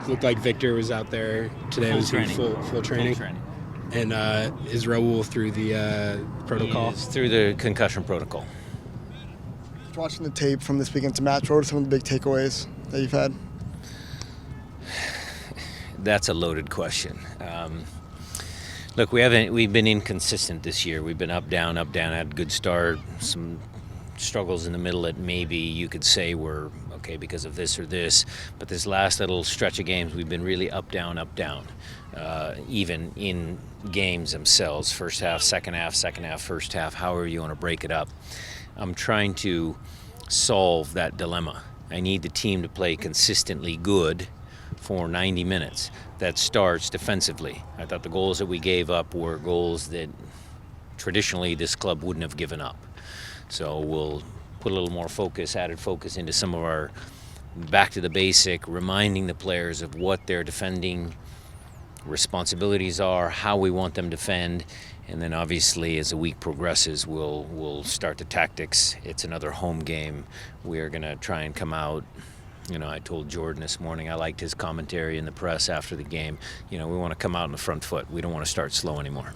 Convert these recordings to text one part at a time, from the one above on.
looked like Victor was out there today. Full Was training. he full training? Full training. And is Raul through the protocol? He is through the concussion protocol. Just watching the tape from this weekend's match, what are some of the big takeaways that you've had? That's a loaded question. Look, we've been inconsistent this year. We've been up, down, had a good start, some struggles in the middle that maybe you could say were okay because of this or this. But this last little stretch of games, we've been really up, down. Even in games themselves, first half, second half, first half, however you want to break it up. I'm trying to solve that dilemma. I need the team to play consistently good for 90 minutes. That starts defensively. I thought the goals that we gave up were goals that traditionally this club wouldn't have given up. So we'll put a little more added focus into some of our back to the basic, reminding the players of what their defending responsibilities are, how we want them to defend, and then obviously as the week progresses, we'll start the tactics. It's another home game. We are going to try and come out. I told Jordan this morning, I liked his commentary in the press after the game. We want to come out on the front foot. We don't want to start slow anymore.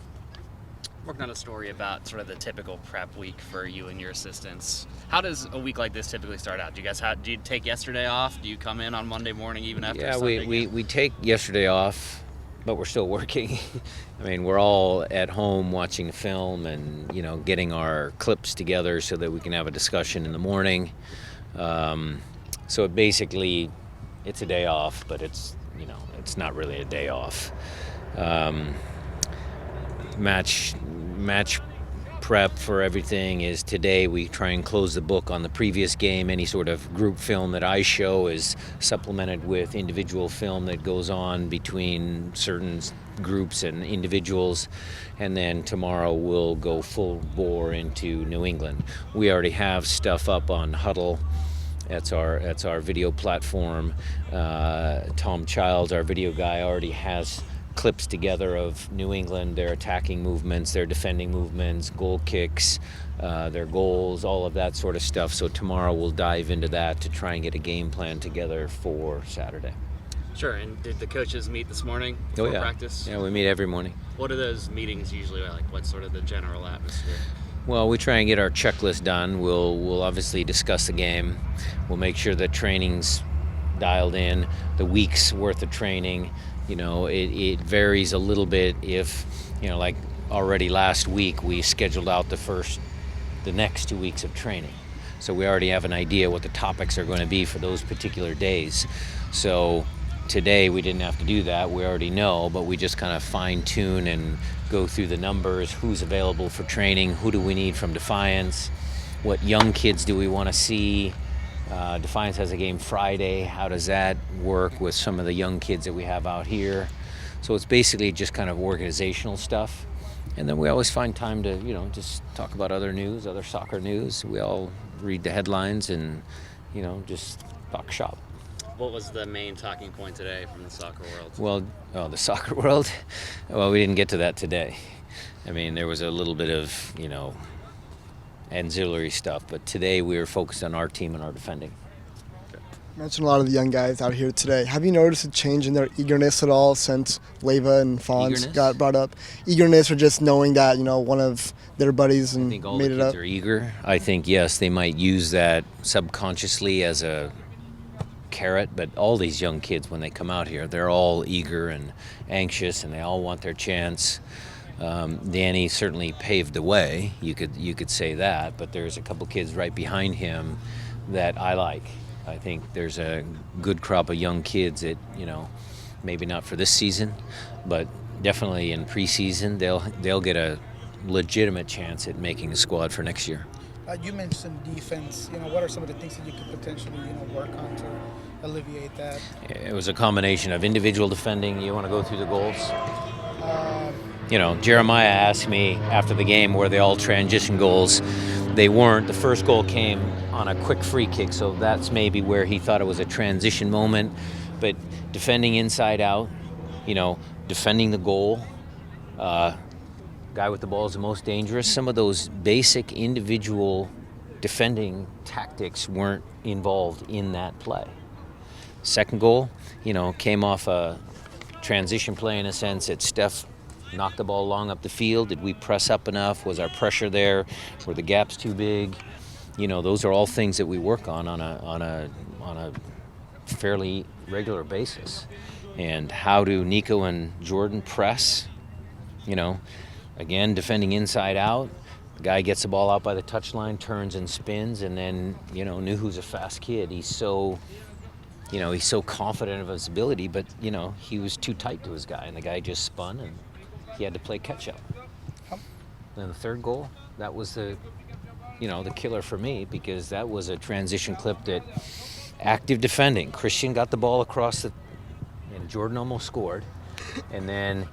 Working on a story about sort of the typical prep week for you and your assistants. How does a week like this typically start out? Do you take yesterday off? Do you come in on Monday morning even after Sunday game? we take yesterday off, but we're still working. We're all at home watching the film and, getting our clips together so that we can have a discussion in the morning. So basically, it's a day off, but it's not really a day off. Match prep for everything is today. We try and close the book on the previous game. Any sort of group film that I show is supplemented with individual film that goes on between certain groups and individuals. And then tomorrow we'll go full bore into New England. We already have stuff up on Huddle. That's our video platform. Tom Childs, our video guy, already has clips together of New England, their attacking movements, their defending movements, goal kicks, their goals, all of that sort of stuff. So tomorrow we'll dive into that to try and get a game plan together for Saturday. Sure, and did the coaches meet this morning before practice? Yeah, we meet every morning. What are those meetings usually like? What's sort of the general atmosphere? Well, we try and get our checklist done. We'll obviously discuss the game. We'll make sure that training's dialed in, the week's worth of training. It varies a little bit if, like already last week, we scheduled out the next 2 weeks of training. So we already have an idea what the topics are going to be for those particular days. So today we didn't have to do that. We already know, but we just kind of fine tune and go through the numbers, who's available for training, who do we need from Defiance, what young kids do we want to see. Defiance has a game Friday. How does that work with some of the young kids that we have out here? So it's basically just kind of organizational stuff. And then we always find time to, just talk about other news, other soccer news. We all read the headlines and, just talk shop. What was the main talking point today from the soccer world? Well, the soccer world? Well, we didn't get to that today. There was a little bit of, ancillary stuff, but today we were focused on our team and our defending. You mentioned a lot of the young guys out here today. Have you noticed a change in their eagerness at all since Leyva and Fons got brought up? Eagerness or just knowing that, one of their buddies and I think all made the it kids up? are eager. I think, yes, they might use that subconsciously as a carrot, but all these young kids, when they come out here, they're all eager and anxious, and they all want their chance. Danny certainly paved the way, you could say that, but there's a couple kids right behind him that I like. I think there's a good crop of young kids that, maybe not for this season, but definitely in preseason, they'll get a legitimate chance at making the squad for next year. You mentioned defense. What are some of the things that you could potentially, work on to alleviate that? It was a combination of individual defending. You want to go through the goals? Jeremiah asked me after the game were they all transition goals. They weren't. The first goal came on a quick free kick, so that's maybe where he thought it was a transition moment. But defending inside out, defending the goal, guy with the ball is the most dangerous. Some of those basic individual defending tactics weren't involved in that play. Second goal, came off a transition play in a sense that Steph knocked the ball long up the field. Did we press up enough? Was our pressure there? Were the gaps too big? Those are all things that we work on a fairly regular basis. And how do Nico and Jordan press? Again, defending inside out. The guy gets the ball out by the touchline, turns and spins, and then, Nuhu's a fast kid. He's so confident of his ability, but, he was too tight to his guy, and the guy just spun, and he had to play catch-up. Then the third goal, that was the killer for me, because that was a transition clip that active defending. Christian got the ball across and Jordan almost scored, and then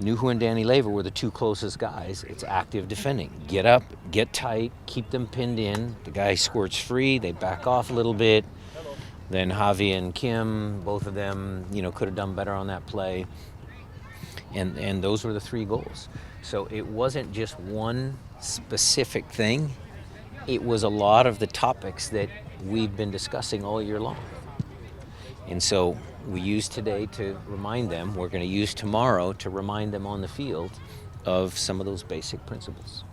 Nuhu and Danny Leva were the two closest guys. It's active defending. Get up, get tight, keep them pinned in. The guy squirts free, they back off a little bit. Then Javi and Kim, both of them, could have done better on that play. And those were the 3 goals. So it wasn't just one specific thing. It was a lot of the topics that we've been discussing all year long. And so we used today to remind them. We're going to use tomorrow to remind them on the field of some of those basic principles.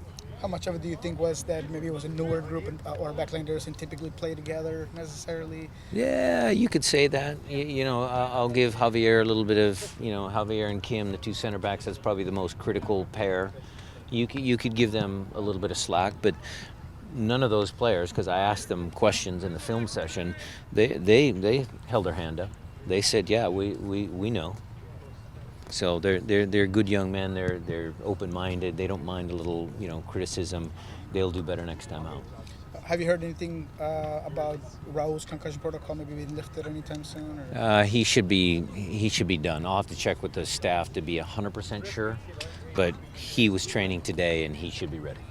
How much of it do you think was that maybe it was a newer group or backline doesn't typically play together necessarily? Yeah, you could say that. I'll give Javier a little bit of, Javier and Kim, the 2 center backs, that's probably the most critical pair. You could give them a little bit of slack, but none of those players, because I asked them questions in the film session, they held their hand up. They said, yeah, we know. So they're good young men. They're open-minded. They don't mind a little criticism. They'll do better next time out. Have you heard anything about Raul's concussion protocol maybe being lifted anytime soon? Or? He should be done. I'll have to check with the staff to be 100% sure, but he was training today and he should be ready.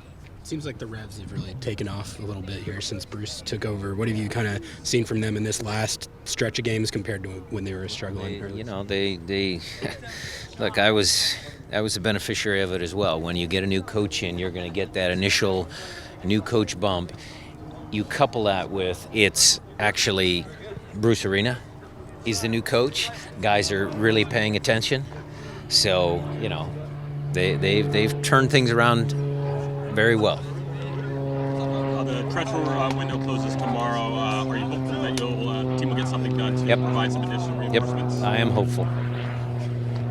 Seems like the Revs have really taken off a little bit here since Bruce took over. What have you kind of seen from them in this last stretch of games compared to when they were struggling? They look, I was a beneficiary of it as well. When you get a new coach in, you're going to get that initial new coach bump. You couple that with it's actually Bruce Arena. He's the new coach. Guys are really paying attention. So, they've turned things around very well. The transfer window closes tomorrow. Are you hopeful that your team will get something done to provide some additional reinforcements? Yep, I am hopeful.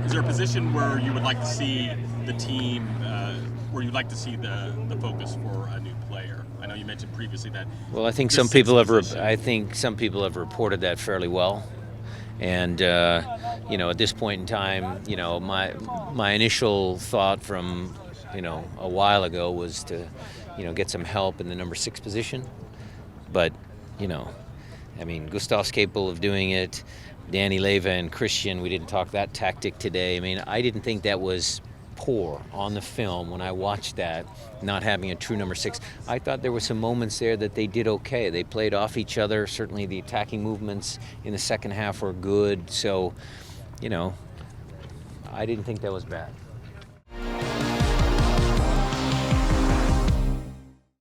Is there a position where you would like to see the team, where you'd like to see the focus for a new player? I know you mentioned previously that. Well, I think some people have reported that fairly well. And at this point in time, my initial thought from a while ago was to, get some help in the number 6 position. But, Gustav's capable of doing it. Danny Leva and Christian, we didn't talk that tactic today. I didn't think that was poor on the film when I watched that, not having a true number 6. I thought there were some moments there that they did okay. They played off each other. Certainly the attacking movements in the second half were good. So, I didn't think that was bad.